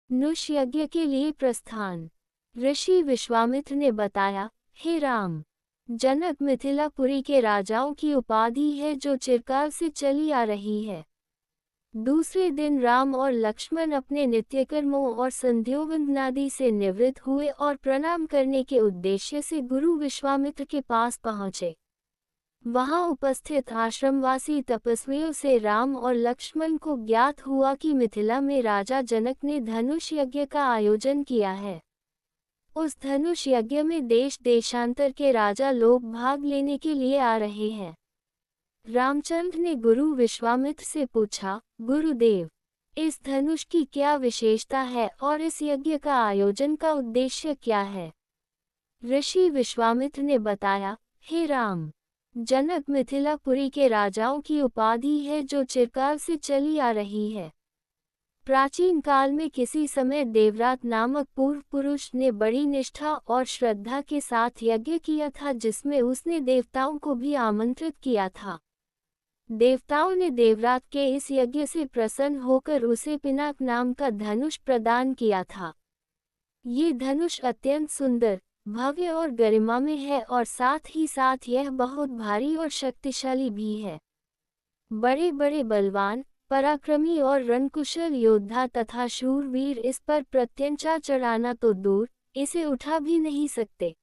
नुष यज्ञ के लिए प्रस्थान। ऋषि विश्वामित्र ने बताया, हे राम, जनक मिथिलापुरी के राजाओं की उपाधि है जो चिरकाल से चली आ रही है। दूसरे दिन राम और लक्ष्मण अपने नित्यकर्मों और संध्योवंदनादि से निवृत्त हुए और प्रणाम करने के उद्देश्य से गुरु विश्वामित्र के पास पहुँचे। वहां उपस्थित आश्रमवासी तपस्वियों से राम और लक्ष्मण को ज्ञात हुआ कि मिथिला में राजा जनक ने धनुष यज्ञ का आयोजन किया है। उस धनुष यज्ञ में देश देशांतर के राजा लोग भाग लेने के लिए आ रहे हैं। रामचंद्र ने गुरु विश्वामित्र से पूछा, गुरुदेव, इस धनुष की क्या विशेषता है और इस यज्ञ का आयोजन का उद्देश्य क्या है? ऋषि विश्वामित्र ने बताया, हे राम, जनक मिथिलापुरी के राजाओं की उपाधि है जो चिरकाल से चली आ रही है। प्राचीन काल में किसी समय देवरात नामक पूर्व पुरुष ने बड़ी निष्ठा और श्रद्धा के साथ यज्ञ किया था जिसमें उसने देवताओं को भी आमंत्रित किया था। देवताओं ने देवरात के इस यज्ञ से प्रसन्न होकर उसे पिनाक नाम का धनुष प्रदान किया था। ये धनुष अत्यंत सुंदर, भव्य और गरिमा में है और साथ ही साथ यह बहुत भारी और शक्तिशाली भी है। बड़े बड़े बलवान, पराक्रमी और रणकुशल योद्धा तथा शूरवीर इस पर प्रत्यंचा चढ़ाना तो दूर, इसे उठा भी नहीं सकते।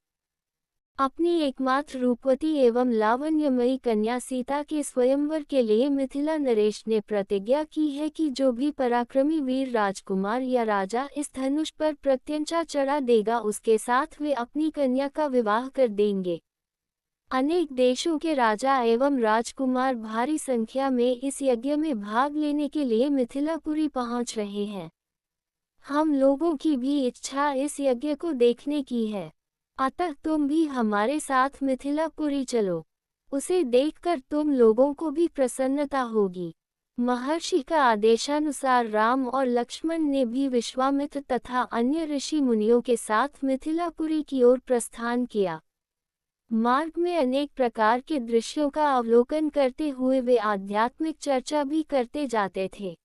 अपनी एकमात्र रूपवती एवं लावण्यमयी कन्या सीता के स्वयंवर के लिए मिथिला नरेश ने प्रतिज्ञा की है कि जो भी पराक्रमी वीर राजकुमार या राजा इस धनुष पर प्रत्यंचा चढ़ा देगा उसके साथ वे अपनी कन्या का विवाह कर देंगे। अनेक देशों के राजा एवं राजकुमार भारी संख्या में इस यज्ञ में भाग लेने के लिए मिथिलापुरी पहुंच रहे हैं। हम लोगों की भी इच्छा इस यज्ञ को देखने की है, अतः तुम भी हमारे साथ मिथिलापुरी चलो। उसे देखकर तुम लोगों को भी प्रसन्नता होगी। महर्षि का आदेशानुसार राम और लक्ष्मण ने भी विश्वामित्र तथा अन्य ऋषि मुनियों के साथ मिथिलापुरी की ओर प्रस्थान किया। मार्ग में अनेक प्रकार के दृश्यों का अवलोकन करते हुए वे आध्यात्मिक चर्चा भी करते जाते थे।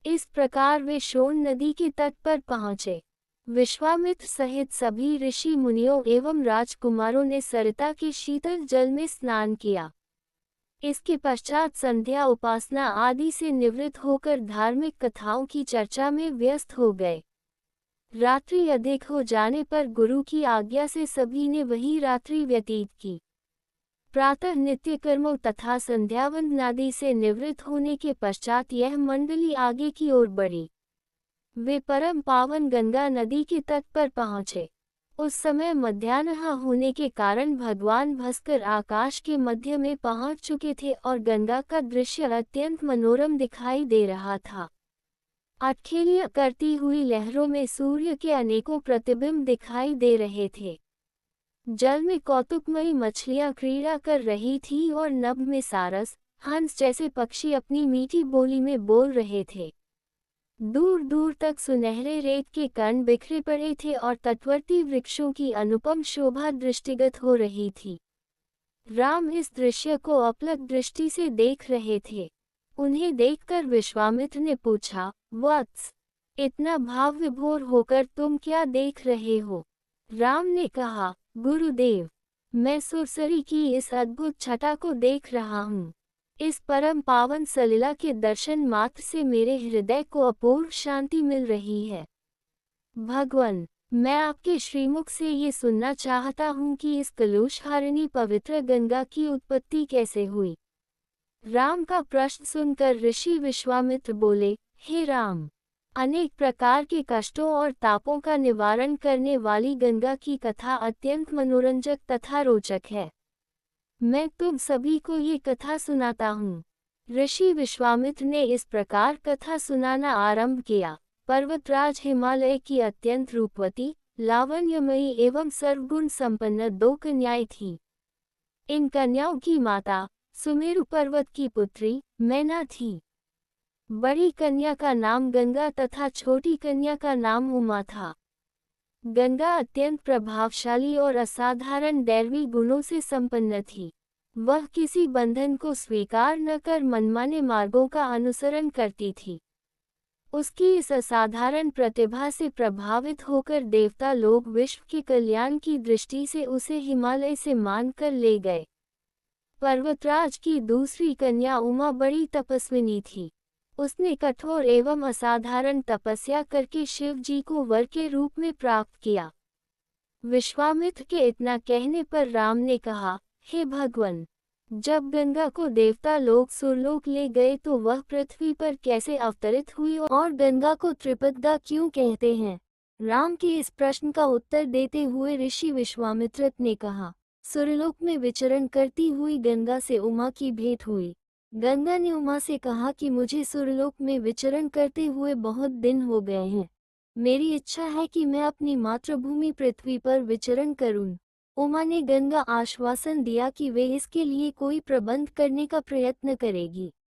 इस प्रकार वे सोन नदी के तट पर पहुँचे। विश्वामित्र सहित सभी ऋषि मुनियों एवं राजकुमारों ने सरिता के शीतल जल में स्नान किया। इसके पश्चात संध्या उपासना आदि से निवृत्त होकर धार्मिक कथाओं की चर्चा में व्यस्त हो गए। रात्रि अधिक हो जाने पर गुरु की आज्ञा से सभी ने वही रात्रि व्यतीत की। प्रातः नित्य कर्मों तथा संध्यावंदनादि से निवृत्त होने के पश्चात यह मंडली आगे की ओर बढ़ी। वे परम पावन गंगा नदी के तट पर पहुँचे। उस समय मध्याह्न होने के कारण भगवान भास्कर आकाश के मध्य में पहुँच चुके थे और गंगा का दृश्य अत्यंत मनोरम दिखाई दे रहा था। अटखेलियां करती हुई लहरों में सूर्य के अनेकों प्रतिबिंब दिखाई दे रहे थे। जल में कौतुकमयी मछलियां क्रीड़ा कर रही थीं और नभ में सारस, हंस जैसे पक्षी अपनी मीठी बोली में बोल रहे थे। दूर दूर तक सुनहरे रेत के कण बिखरे पड़े थे और तटवर्ती वृक्षों की अनुपम शोभा दृष्टिगत हो रही थी। राम इस दृश्य को अपलक दृष्टि से देख रहे थे। उन्हें देखकर विश्वामित्र ने पूछा, वत्स, इतना भाव विभोर होकर तुम क्या देख रहे हो? राम ने कहा, गुरुदेव, मैं सुरसरी की इस अद्भुत छटा को देख रहा हूँ। इस परम पावन सलिला के दर्शन मात्र से मेरे हृदय को अपूर्व शांति मिल रही है। भगवान, मैं आपके श्रीमुख से ये सुनना चाहता हूँ कि इस कलुषहारिणी पवित्र गंगा की उत्पत्ति कैसे हुई। राम का प्रश्न सुनकर ऋषि विश्वामित्र बोले, हे राम, अनेक प्रकार के कष्टों और तापों का निवारण करने वाली गंगा की कथा अत्यंत मनोरंजक तथा रोचक है। मैं तुम सभी को ये कथा सुनाता हूँ। ऋषि विश्वामित्र ने इस प्रकार कथा सुनाना आरंभ किया। पर्वतराज हिमालय की अत्यंत रूपवती, लावण्यमयी एवं सर्वगुण संपन्न 2 कन्याएं थीं। इन कन्याओं की माता सुमेरु पर्वत की पुत्री मैना थी। बड़ी कन्या का नाम गंगा तथा छोटी कन्या का नाम उमा था। गंगा अत्यंत प्रभावशाली और असाधारण दैवी गुणों से संपन्न थी। वह किसी बंधन को स्वीकार न कर मनमाने मार्गों का अनुसरण करती थी। उसकी इस असाधारण प्रतिभा से प्रभावित होकर देवता लोग विश्व के कल्याण की दृष्टि से उसे हिमालय से मानकर ले गए। पर्वतराज की दूसरी कन्या उमा बड़ी तपस्विनी थी। उसने कठोर एवं असाधारण तपस्या करके शिव जी को वर के रूप में प्राप्त किया। विश्वामित्र के इतना कहने पर राम ने कहा, हे भगवान, जब गंगा को देवता लोग सुरलोक ले गए तो वह पृथ्वी पर कैसे अवतरित हुई और गंगा को त्रिपदगा क्यों कहते हैं? राम के इस प्रश्न का उत्तर देते हुए ऋषि विश्वामित्र ने कहा, सुरलोक में विचरण करती हुई गंगा से उमा की भेंट हुई। गंगा ने उमा से कहा कि मुझे सुरलोक में विचरण करते हुए बहुत दिन हो गए हैं। मेरी इच्छा है कि मैं अपनी मातृभूमि पृथ्वी पर विचरण करूं। उमा ने गंगा आश्वासन दिया कि वे इसके लिए कोई प्रबंध करने का प्रयत्न करेगी।